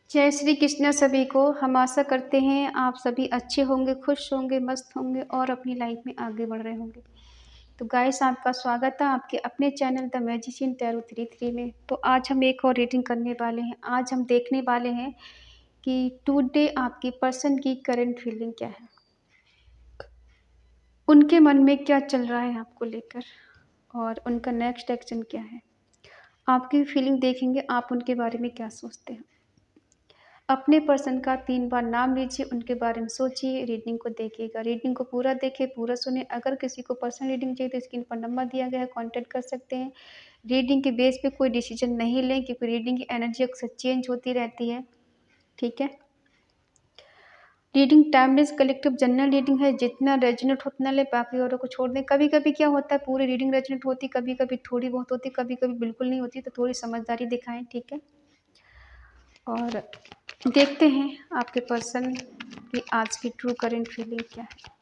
जय श्री कृष्ण सभी को। हम आशा करते हैं आप सभी अच्छे होंगे, खुश होंगे, मस्त होंगे और अपनी लाइफ में आगे बढ़ रहे होंगे। तो गाइस, आपका स्वागत है आपके अपने चैनल द मैजिशियन टैरो 33 में। तो आज हम एक और रीडिंग करने वाले हैं। आज हम देखने वाले हैं कि टुडे आपकी पर्सन की करंट फीलिंग क्या है, उनके मन में क्या चल रहा है आपको लेकर और उनका नेक्स्ट एक्शन क्या है। आपकी फीलिंग देखेंगे, आप उनके बारे में क्या सोचते हैं। अपने पर्सन का 3 बार नाम लीजिए, उनके बारे में सोचिए, रीडिंग को देखिएगा। रीडिंग को पूरा देखें, पूरा सुने। अगर किसी को पर्सनल रीडिंग चाहिए तो स्क्रीन पर नंबर दिया गया है, कॉन्टैक्ट कर सकते हैं। रीडिंग के बेस पे कोई डिसीजन नहीं लें क्योंकि रीडिंग की एनर्जी अक्सर चेंज होती रहती है। ठीक है। Reading timeless collective general reading है। जितना रेजोनेट उतना ले, बाकी औरों को छोड़ दें। कभी कभी क्या होता है, पूरी रीडिंग रेजोनेट होती, कभी कभी थोड़ी बहुत होती, कभी कभी बिल्कुल नहीं होती, तो थोड़ी समझदारी दिखाएं। ठीक है। और देखते हैं आपके पर्सन की आज की ट्रू करंट फीलिंग क्या है।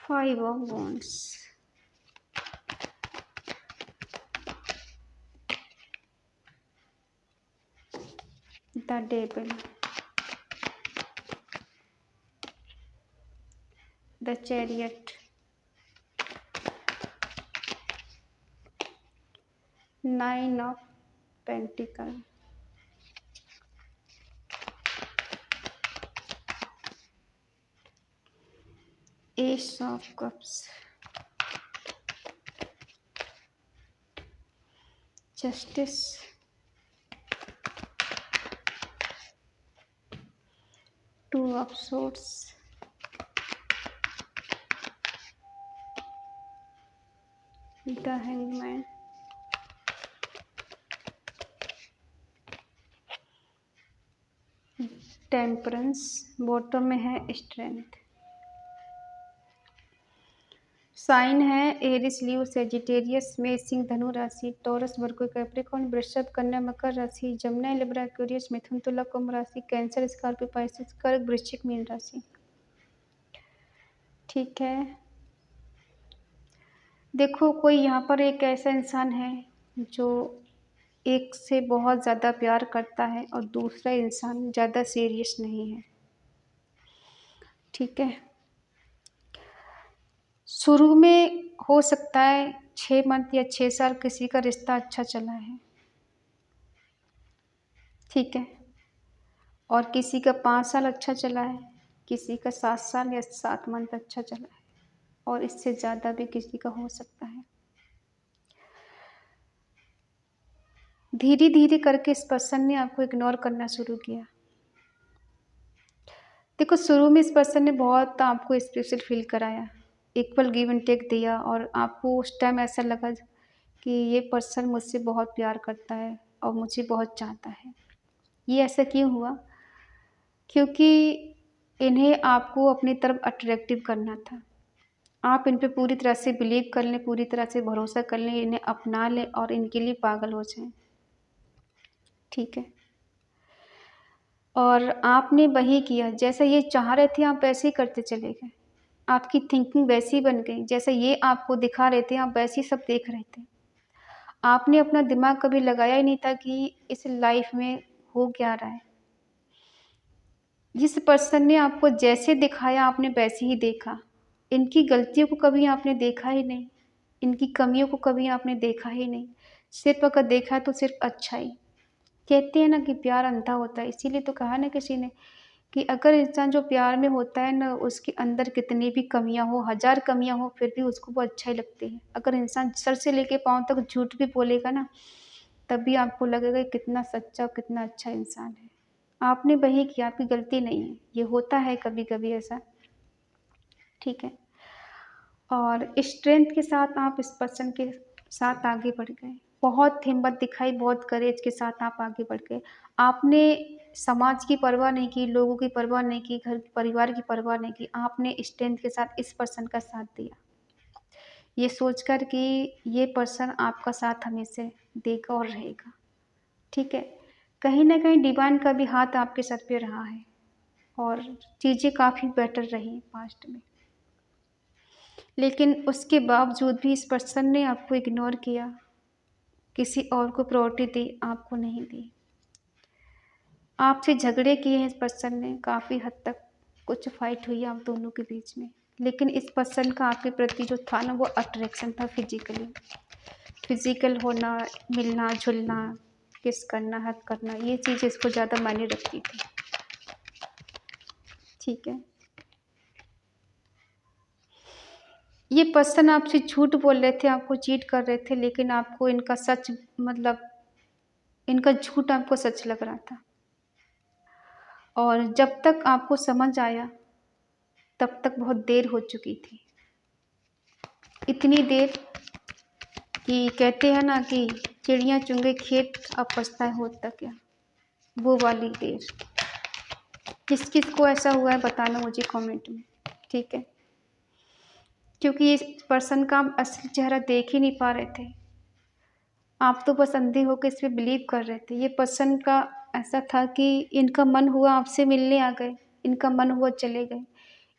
5 of Wands, the Devil, the Chariot, 9 of Pentacles, Ace of Cups, Justice, Two of Swords, the Hangman, temperance, bottom में है स्ट्रेंथ। साइन है एरिस, लियो, सेजिटेरियस, मेष, सिंह, धनु राशि, टॉरस, वर्गो, कैप्रिकॉर्न, वृषभ, कन्या, मकर राशि, जमुना, लिब्रा, एक्वेरियस, मिथुन, तुला, कुंभ राशि, कैंसर, स्कॉर्पियो, पाइसेस, कर्क, वृश्चिक, मीन राशि। ठीक है। देखो, कोई यहाँ पर एक ऐसा इंसान है जो एक से बहुत ज़्यादा प्यार करता है और दूसरा इंसान ज़्यादा सीरियस नहीं है। ठीक है। शुरू में हो सकता है 6 मंथ या 6 साल किसी का रिश्ता अच्छा चला है। ठीक है। और किसी का 5 साल अच्छा चला है, किसी का 7 साल या 7 मंथ अच्छा चला है, और इससे ज़्यादा भी किसी का हो सकता है। धीरे धीरे करके इस पर्सन ने आपको इग्नोर करना शुरू किया। देखो, शुरू में इस पर्सन ने बहुत आपको स्पेशल फील कराया, इक्वल गिव एंड टेक दिया, और आपको उस टाइम ऐसा लगा कि ये पर्सन मुझसे बहुत प्यार करता है और मुझे बहुत चाहता है। ये ऐसा क्यों हुआ? क्योंकि इन्हें आपको अपनी तरफ अट्रैक्टिव करना था। आप इन पे पूरी तरह से बिलीव कर लें, पूरी तरह से भरोसा कर लें, इन्हें अपना लें और इनके लिए पागल हो जाएं। ठीक है। और आपने वही किया, जैसा ये चाह रहे थे आप वैसे ही करते चले गए। आपकी थिंकिंग वैसी बन गई, जैसा ये आपको दिखा रहे थे आप वैसे ही सब देख रहे थे। आपने अपना दिमाग कभी लगाया ही नहीं था कि इस लाइफ में हो क्या रहा है। जिस पर्सन ने आपको जैसे दिखाया आपने वैसे ही देखा। इनकी गलतियों को कभी आपने देखा ही नहीं, इनकी कमियों को कभी आपने देखा ही नहीं। सिर्फ अगर देखा तो सिर्फ अच्छा ही। कहते हैं ना कि प्यार अंधा होता है, इसीलिए तो कहा ना किसी ने कि अगर इंसान जो प्यार में होता है ना, उसके अंदर कितनी भी कमियां हो, 1000 कमियां हो, फिर भी उसको वो अच्छा ही लगती है। अगर इंसान सर से लेके पाँव तक झूठ भी बोलेगा ना, तब भी आपको लगेगा कि कितना सच्चा और कितना अच्छा इंसान है। आपने वही किया, आपकी गलती नहीं है। ये होता है कभी कभी ऐसा। ठीक है। और स्ट्रेंथ के साथ आप इस पर्सन के साथ आगे बढ़ गए, बहुत हिम्मत दिखाई, बहुत करेज के साथ आप आगे बढ़ गए। आपने समाज की परवाह नहीं की, लोगों की परवाह नहीं की, घर परिवार की परवाह नहीं की। आपने स्ट्रेंथ के साथ इस पर्सन का साथ दिया। ये सोचकर कि ये पर्सन आपका साथ हमेशा देगा और रहेगा, ठीक है। कहीं न कहीं डिवाइन का भी हाथ आपके सर पे रहा है और चीज़ें काफ़ी बेटर रही पास्ट में। लेकिन उसके बावजूद भी इस पर्सन ने आपको इग्नोर किया, किसी और को प्रायोरिटी दी, आपको नहीं दी। आपसे झगड़े किए हैं इस पर्सन ने, काफ़ी हद तक कुछ फाइट हुई आप दोनों के बीच में। लेकिन इस पर्सन का आपके प्रति जो था ना, वो अट्रैक्शन था फिजिकली। फिजिकल होना, मिलना जुलना, किस करना, हग करना, ये चीज़ इसको ज़्यादा मायने रखती थी, ठीक है। ये पर्सन आपसे झूठ बोल रहे थे, आपको चीट कर रहे थे, लेकिन आपको इनका सच मतलब इनका झूठ आपको सच लग रहा था। और जब तक आपको समझ आया तब तक बहुत देर हो चुकी थी। इतनी देर कि कहते हैं ना कि चिड़िया चुंगे खेत, अब पछताए होत तक क्या, वो वाली देर। किस किस को ऐसा हुआ है बताना मुझे कमेंट में, ठीक है। क्योंकि इस पर्सन का आप असली चेहरा देख ही नहीं पा रहे थे, आप तो बस अंधे होकर इस पे बिलीव कर रहे थे। ये पर्सन का ऐसा था कि इनका मन हुआ आपसे मिलने आ गए, इनका मन हुआ चले गए,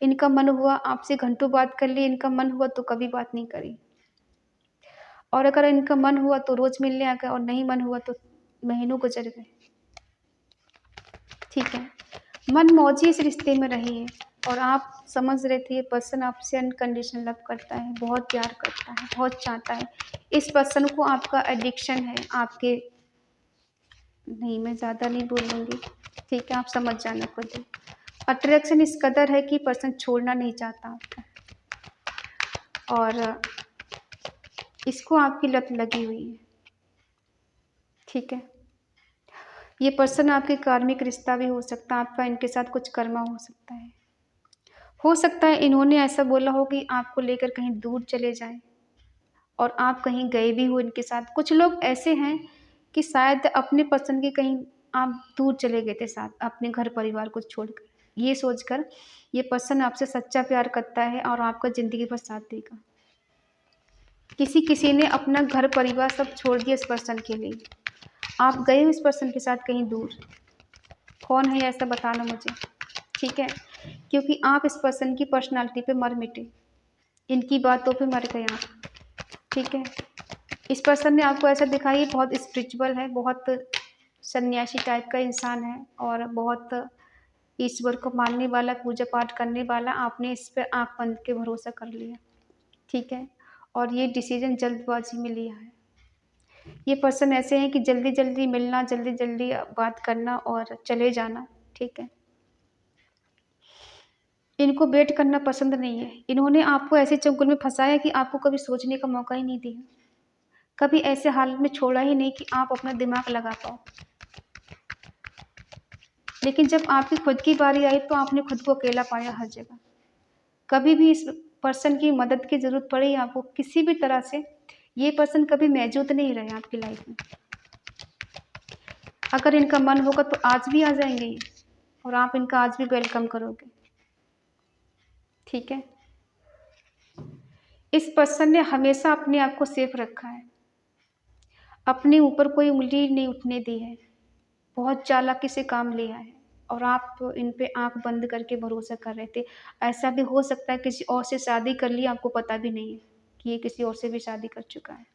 इनका मन हुआ आपसे घंटों बात कर ली, इनका मन हुआ तो कभी बात नहीं करी। और अगर इनका मन हुआ तो रोज़ मिलने आ गए और नहीं मन हुआ तो महीनों गुजर गए, ठीक है। मनमौजी इस रिश्ते में रही है और आप समझ रहे थे ये पर्सन आपसे अनकंडीशनल लव करता है, बहुत प्यार करता है, बहुत चाहता है। इस पर्सन को आपका एडिक्शन है, आपके नहीं मैं ज़्यादा नहीं बोलूँगी, ठीक है, आप समझ जाना खुद ही। अट्रैक्शन इस कदर है कि पर्सन छोड़ना नहीं चाहता आपको और इसको आपकी लत लगी हुई है, ठीक है। ये पर्सन आपके कार्मिक रिश्ता भी हो सकता है, आपका इनके साथ कुछ कर्मा हो सकता है इन्होंने ऐसा बोला हो कि आपको लेकर कहीं दूर चले जाएं और आप कहीं गए भी हो इनके साथ। कुछ लोग ऐसे हैं कि शायद अपने पसंद के कहीं आप दूर चले गए थे साथ, अपने घर परिवार को छोड़कर, ये सोचकर ये पर्सन आपसे सच्चा प्यार करता है और आपका ज़िंदगी भर साथ देगा। किसी किसी ने अपना घर परिवार सब छोड़ दिया इस पर्सन के लिए, आप गए हो इस पर्सन के साथ कहीं दूर। कौन है ऐसा बताना मुझे, ठीक है। क्योंकि आप इस पर्सन की पर्सनालिटी पे मर मिटे, इनकी बातों पे मर गए आप, ठीक है। इस पर्सन ने आपको ऐसा दिखाई है बहुत स्पिरिचुअल है, बहुत सन्यासी टाइप का इंसान है और बहुत ईश्वर को मानने वाला, पूजा पाठ करने वाला। आपने इस पर आँख बंद के भरोसा कर लिया, ठीक है। और ये डिसीजन जल्दबाजी में लिया है। ये पर्सन ऐसे हैं कि जल्दी जल्दी मिलना, जल्दी जल्दी बात करना और चले जाना, ठीक है। इनको वेट करना पसंद नहीं है। इन्होंने आपको ऐसे चंगुल में फंसाया कि आपको कभी सोचने का मौका ही नहीं दिया, कभी ऐसे हालत में छोड़ा ही नहीं कि आप अपना दिमाग लगा पाओ। लेकिन जब आपकी खुद की बारी आई तो आपने खुद को अकेला पाया हर जगह। कभी भी इस पर्सन की मदद की ज़रूरत पड़ी आपको किसी भी तरह से, ये पर्सन कभी मौजूद नहीं रहे आपकी लाइफ में। अगर इनका मन होगा तो आज भी आ जाएंगे ये और आप इनका आज भी वेलकम करोगे, ठीक है। इस पर्सन ने हमेशा अपने आप को सेफ रखा है, अपने ऊपर कोई उंगली नहीं उठने दी है, बहुत चालाकी से काम लिया है और आप इन पे आँख बंद करके भरोसा कर रहे थे। ऐसा भी हो सकता है किसी और से शादी कर ली, आपको पता भी नहीं है कि ये किसी और से भी शादी कर चुका है।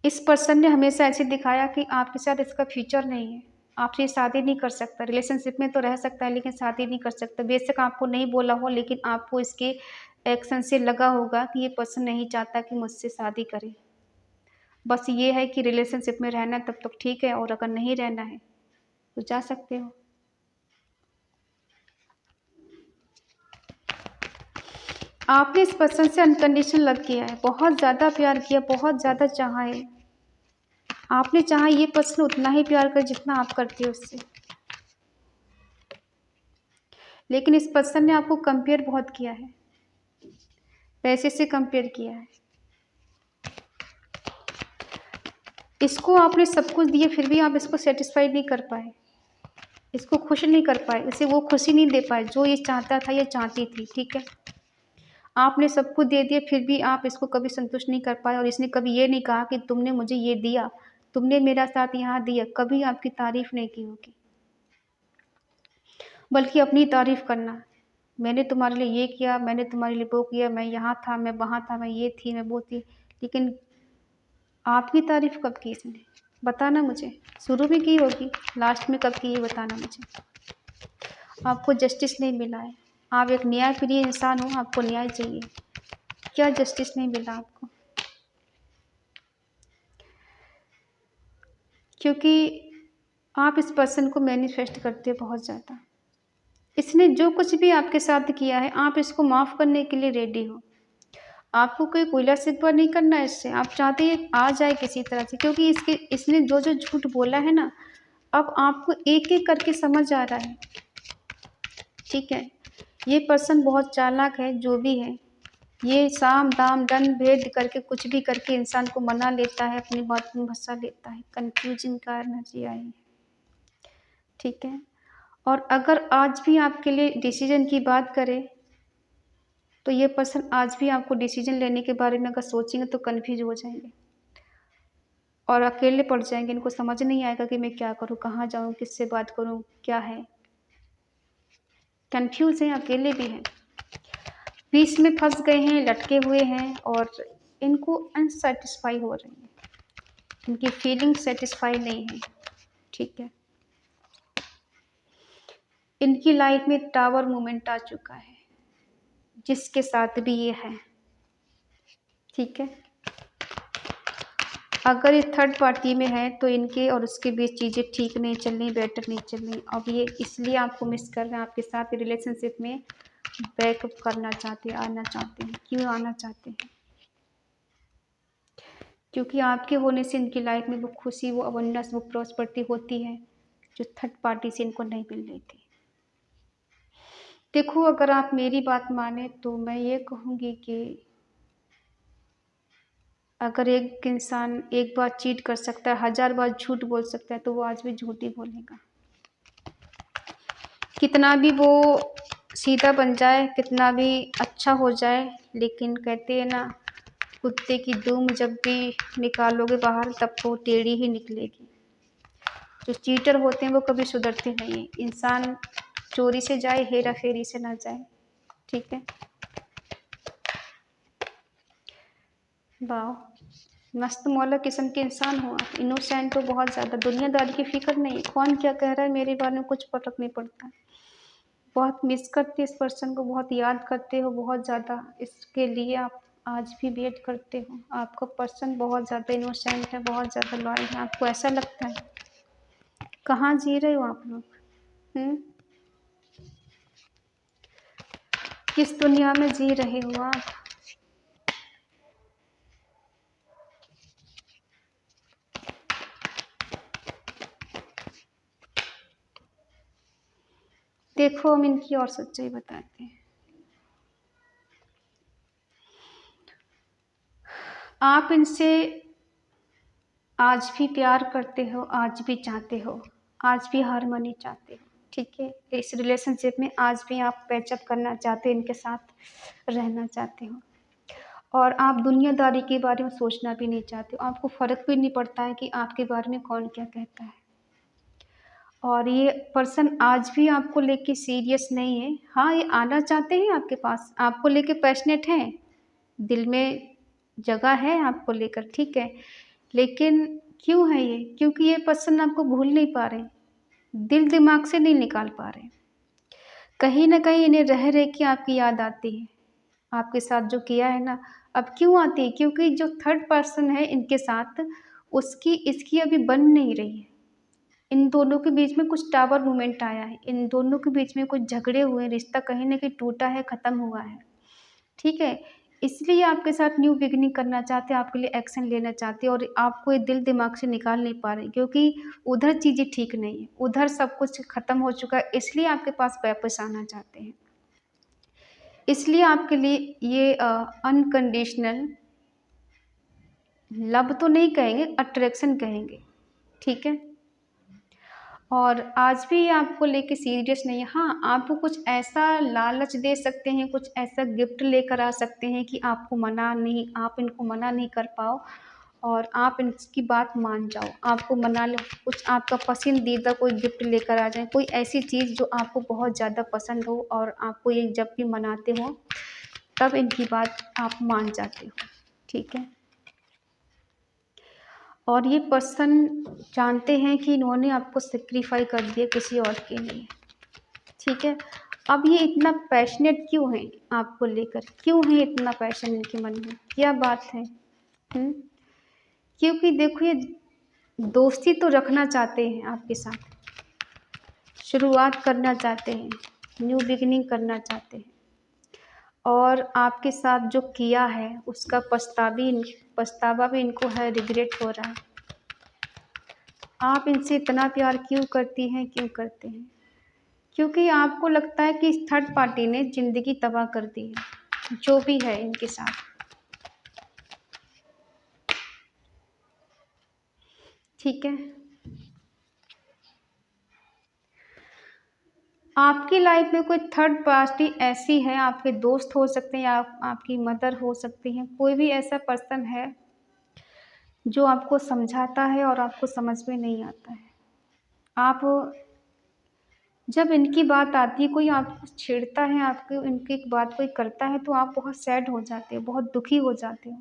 इस पर्सन ने हमेशा ऐसे दिखाया कि आपके साथ इसका फ्यूचर नहीं है, आपसे शादी नहीं कर सकता, रिलेशनशिप में तो रह सकता है लेकिन शादी नहीं कर सकता। बेशक आपको नहीं बोला हो लेकिन आपको इसके एक्शन से लगा होगा कि ये पर्सन नहीं चाहता कि मुझसे शादी करे। बस ये है कि रिलेशनशिप में रहना तब तक ठीक है और अगर नहीं रहना है तो जा सकते हो। आपने इस पर्सन से अनकंडीशनल लव किया है, बहुत ज़्यादा प्यार किया, बहुत ज़्यादा चाहा है। आपने चाहा ये पर्सन उतना ही प्यार करे जितना आप करते हो उससे। लेकिन इस पर्सन ने आपको कंपेयर बहुत किया है, पैसे से कंपेयर किया है। इसको आपने सब कुछ दिया फिर भी आप इसको सेटिस्फाइड नहीं कर पाए। इसको खुश नहीं कर पाए, इसे वो खुशी नहीं दे पाए जो ये चाहता था, ये चाहती थी, ठीक है। आपने सब कुछ दे दिया फिर भी आप इसको कभी संतुष्ट नहीं कर पाए, और इसने कभी ये नहीं कहा कि तुमने मुझे ये दिया, तुमने मेरा साथ यहाँ दिया, कभी आपकी तारीफ नहीं की होगी, बल्कि अपनी तारीफ करना। मैंने तुम्हारे लिए ये किया, मैंने तुम्हारे लिए वो किया, मैं यहाँ था, मैं वहाँ था, मैं ये थी, मैं वो थी। लेकिन आपकी तारीफ कब की इसने? बताना मुझे। शुरू में की होगी, लास्ट में कब की ये बताना मुझे। आपको जस्टिस नहीं मिला है। आप एक न्यायप्रिय इंसान हो, आपको न्याय चाहिए। क्या जस्टिस नहीं मिला आपको? क्योंकि आप इस पर्सन को मैनिफेस्ट करते हो बहुत ज़्यादा। इसने जो कुछ भी आपके साथ किया है, आप इसको माफ़ करने के लिए रेडी हो। आपको कोई कोयला शिकवा नहीं करना है इससे, आप चाहते हैं आ जाए किसी तरह से, क्योंकि इसने जो झूठ बोला है ना, अब आपको एक एक करके समझ आ रहा है, ठीक है। ये पर्सन बहुत चालाक है, जो भी है। ये साम दाम दंड भेद करके कुछ भी करके इंसान को मना लेता है, अपनी बात में फंसा लेता है। कंफ्यूजिंग का एनर्जी आई है, ठीक है। और अगर आज भी आपके लिए डिसीजन की बात करें, तो ये पर्सन आज भी आपको डिसीजन लेने के बारे में अगर सोचेंगे तो कन्फ्यूज हो जाएंगे और अकेले पड़ जाएंगे। इनको समझ नहीं आएगा कि मैं क्या करूँ, कहाँ जाऊँ, किससे बात करूँ, क्या है। कन्फ्यूज हैं, अकेले भी हैं, बीच में फंस गए हैं, लटके हुए हैं, और इनको अनसेटिस्फाई हो रही है, इनकी फीलिंग सेटिस्फाई नहीं है, ठीक है। इनकी लाइफ में टावर मोमेंट आ चुका है, जिसके साथ भी ये है, ठीक है। अगर ये थर्ड पार्टी में है तो इनके और उसके बीच चीज़ें ठीक नहीं चल रही, बेटर नहीं चल रही। अब ये इसलिए आपको मिस कर रहे हैं, आपके साथ रिलेशनशिप में बैकअप करना चाहते हैं, आना चाहते हैं। क्यों आना चाहते हैं? क्योंकि आपके होने से इनकी लाइफ में वो खुशी, वो अबंडेंस, वो प्रॉस्पेरिटी होती है जो थर्ड पार्टी से इनको नहीं मिल रही थी। देखो, अगर आप मेरी बात माने तो मैं ये कहूँगी कि अगर एक इंसान एक बार चीट कर सकता है, 1000 बार झूठ बोल सकता है, तो वो आज भी झूठ ही बोलेगा। कितना भी वो सीधा बन जाए, कितना भी अच्छा हो जाए, लेकिन कहते हैं ना, कुत्ते की दुम जब भी निकालोगे बाहर तब तो टेढ़ी ही निकलेगी। जो चीटर होते हैं वो कभी सुधरते नहीं हैं। इंसान चोरी से जाए, हेरा फेरी से ना जाए, ठीक है। वाह, मस्त मौला किस्म के इंसान हो आप, इनोसेंट हो बहुत ज़्यादा, दुनियादारी की फिक्र नहीं है, कौन क्या कह रहा है मेरे बारे में कुछ फर्क नहीं पड़ता। बहुत मिस करते इस पर्सन को, बहुत याद करते हो बहुत ज़्यादा, इसके लिए आप आज भी वेट करते हो। आपका पर्सन बहुत ज़्यादा इनोसेंट है, बहुत ज़्यादा लॉयल है, आपको ऐसा लगता है। कहाँ जी रहे हो आप लोग? किस दुनिया में जी रहे हो आप? देखो, हम इनकी और सच्चाई बताते हैं। आप इनसे आज भी प्यार करते हो, आज भी चाहते हो, आज भी हारमोनी चाहते हो, ठीक है। इस रिलेशनशिप में आज भी आप पैचअप करना चाहते हो, इनके साथ रहना चाहते हो, और आप दुनियादारी के बारे में सोचना भी नहीं चाहते हो। आपको फ़र्क भी नहीं पड़ता है कि आपके बारे में कौन क्या कहता है। और ये पर्सन आज भी आपको लेके सीरियस नहीं है। हाँ, ये आना चाहते हैं आपके पास, आपको लेके पैशनेट हैं, दिल में जगह है आपको लेकर, ठीक है। लेकिन क्यों है ये? क्योंकि ये पर्सन आपको भूल नहीं पा रहे, दिल दिमाग से नहीं निकाल पा रहे। कहीं न कहीं इन्हें रह रह के आपकी याद आती है, आपके साथ जो किया है ना। अब क्यों आती है? क्योंकि जो थर्ड पर्सन है इनके साथ, उसकी इसकी अभी बन नहीं रही है। इन दोनों के बीच में कुछ टावर मोमेंट आया है, इन दोनों के बीच में कुछ झगड़े हुए हैं, रिश्ता कहीं न कहीं टूटा है, ख़त्म हुआ है, ठीक है। इसलिए आपके साथ न्यू बिगिनिंग करना चाहते हैं, आपके लिए एक्शन लेना चाहते हैं, और आपको ये दिल दिमाग से निकाल नहीं पा रहे, क्योंकि उधर चीज़ें ठीक नहीं है, उधर सब कुछ ख़त्म हो चुका है, इसलिए आपके पास वापस आना चाहते हैं। इसलिए आपके लिए ये अनकंडीशनल लव तो नहीं कहेंगे, अट्रैक्शन कहेंगे, ठीक है। और आज भी ये आपको लेके सीरियस नहीं है। हाँ, आपको कुछ ऐसा लालच दे सकते हैं, कुछ ऐसा गिफ्ट लेकर आ सकते हैं कि आप इनको मना नहीं कर पाओ और आप इनकी बात मान जाओ। आपको मना लो, कुछ आपका पसंदीदा कोई गिफ्ट लेकर आ जाएँ, कोई ऐसी चीज़ जो आपको बहुत ज़्यादा पसंद हो और आपको ये जब भी मनाते हो, तब इनकी बात आप मान जाते हो, ठीक है? और ये पर्सन जानते हैं कि इन्होंने आपको सैक्रिफाई कर दिया किसी और के लिए, ठीक है? अब ये इतना पैशनेट क्यों हैं आपको लेकर? क्यों है इतना पैशन इनके मन में? क्या बात है? हुँ? क्योंकि देखो ये दोस्ती तो रखना चाहते हैं आपके साथ, शुरुआत करना चाहते हैं, न्यू बिगिनिंग करना चाहते हैं और आपके साथ जो किया है उसका पछतावा भी इनको है, रिग्रेट हो रहा है। आप इनसे इतना प्यार क्यों करती हैं, क्यों करते हैं? क्योंकि आपको लगता है कि इस थर्ड पार्टी ने ज़िंदगी तबाह कर दी है, जो भी है इनके साथ, ठीक है? आपकी लाइफ में कोई थर्ड पार्टी ऐसी है, आपके दोस्त हो सकते हैं या आपकी मदर हो सकती हैं, कोई भी ऐसा पर्सन है जो आपको समझाता है और आपको समझ में नहीं आता है। आप जब इनकी बात आती है, कोई आपको छेड़ता है, आपको इनकी बात कोई करता है, तो आप बहुत सैड हो जाते हो, बहुत दुखी हो जाते हो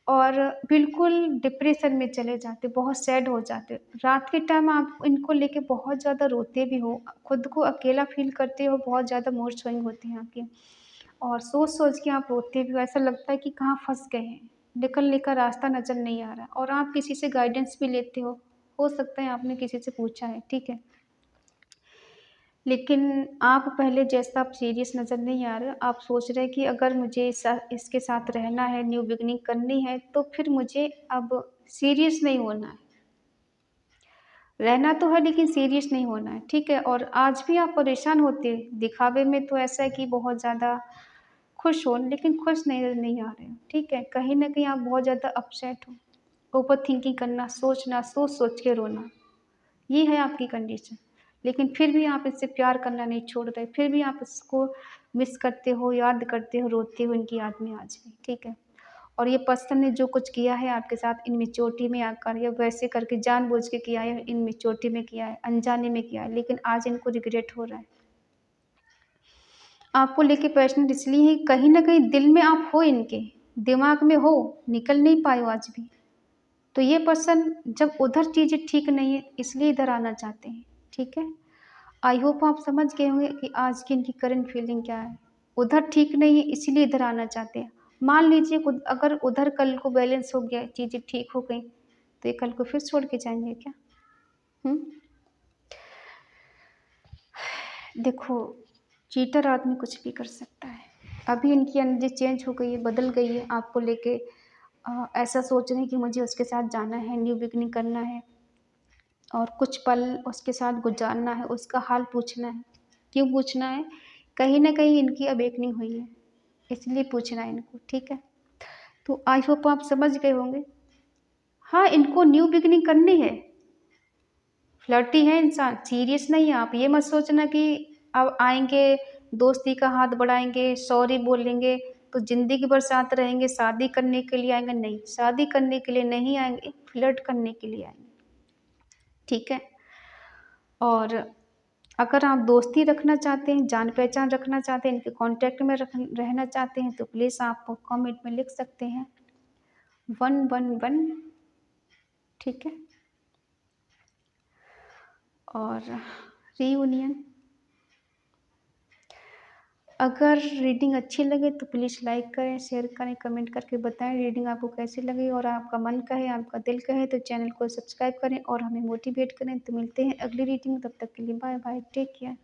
और बिल्कुल डिप्रेशन में चले जाते हो, बहुत सैड हो जाते हो। रात के टाइम आप इनको लेके बहुत ज़्यादा रोते भी हो, खुद को अकेला फ़ील करते हो, बहुत ज़्यादा मूड स्विंग होती हैं आपकी और सोच-सोच के आप रोते भी हो, ऐसा लगता है कि कहाँ फँस गए हैं, निकलने का रास्ता नज़र नहीं आ रहा और आप किसी से गाइडेंस भी लेते हो सकता है आपने किसी से पूछा है, ठीक है? लेकिन आप पहले जैसा आप सीरियस नज़र नहीं आ रहे, आप सोच रहे हैं कि अगर मुझे इसके साथ रहना है, न्यू बिगिनिंग करनी है, तो फिर मुझे अब सीरियस नहीं होना है। रहना तो है लेकिन सीरियस नहीं होना है, ठीक है? और आज भी आप परेशान होते हैं, दिखावे में तो ऐसा है कि बहुत ज़्यादा खुश हो, लेकिन खुश नहीं आ रहे हो, ठीक है? कहीं न कहीं आप बहुत ज़्यादा अपसेट हो, ओवरथिंकिंग करना, सोचना, सोच-सोच के रोना। ये है आपकी कंडीशन। लेकिन फिर भी आप इससे प्यार करना नहीं छोड़ रहे, फिर भी आप इसको मिस करते हो, याद करते हो, रोते हो इनकी याद में आज भी, ठीक है? और ये पर्सन ने जो कुछ किया है आपके साथ इनमेच्योरिटी में आकर या वैसे करके जानबूझ के किया है, इनमेच्योरिटी में किया है, अनजाने में किया है, लेकिन आज इनको रिग्रेट हो रहा है। आपको लेके पैशनेट इसलिए है कहीं न कहीं दिल में आप हो इनके, दिमाग में हो, निकल नहीं पाए हो आज भी। तो ये पर्सन जब उधर चीज़ें ठीक नहीं है इसलिए इधर आना चाहते हैं, ठीक है? आई होप आप समझ गए होंगे कि आज की इनकी करंट फीलिंग क्या है। उधर ठीक नहीं है इसीलिए इधर आना चाहते हैं। मान लीजिए अगर उधर कल को बैलेंस हो गया, चीज़ें ठीक हो गई, तो ये कल को फिर छोड़ के जाएँगे क्या? हुँ? देखो, चीटर आदमी कुछ भी कर सकता है। अभी इनकी एनर्जी चेंज हो गई है, बदल गई है आपको लेके ऐसा सोच रहे हैं कि मुझे उसके साथ जाना है, न्यू बिगिनिंग करना है और कुछ पल उसके साथ गुज़ारना है, उसका हाल पूछना है। क्यों पूछना है? कहीं न कहीं इनकी अवेकनिंग हुई है, इसलिए पूछना है इनको, ठीक है? तो आई होप आप समझ गए होंगे। हाँ, इनको न्यू बिगिनिंग करनी है, फ्लर्टी है इंसान, सीरियस नहीं है। आप ये मत सोचना कि अब आएँगे, दोस्ती का हाथ बढ़ाएँगे, सॉरी बोलेंगे, तो ज़िंदगी भर साथ रहेंगे, शादी करने के लिए आएँगे, नहीं, शादी करने के लिए नहीं आएँगे, फ्लर्ट करने के लिए आएँगे, ठीक है? और अगर आप दोस्ती रखना चाहते हैं, जान-पहचान रखना चाहते हैं, इनके कॉन्टैक्ट में रहना चाहते हैं, तो प्लीज़ आप कमेंट में लिख सकते हैं 111, ठीक है? और रीयूनियन अगर रीडिंग अच्छी लगे तो प्लीज़ लाइक करें, शेयर करें, कमेंट करके बताएं रीडिंग आपको कैसी लगी और आपका मन कहे, आपका दिल कहे तो चैनल को सब्सक्राइब करें और हमें मोटिवेट करें। तो मिलते हैं अगली रीडिंग में, तब तक के लिए बाय बाय, टेक केयर।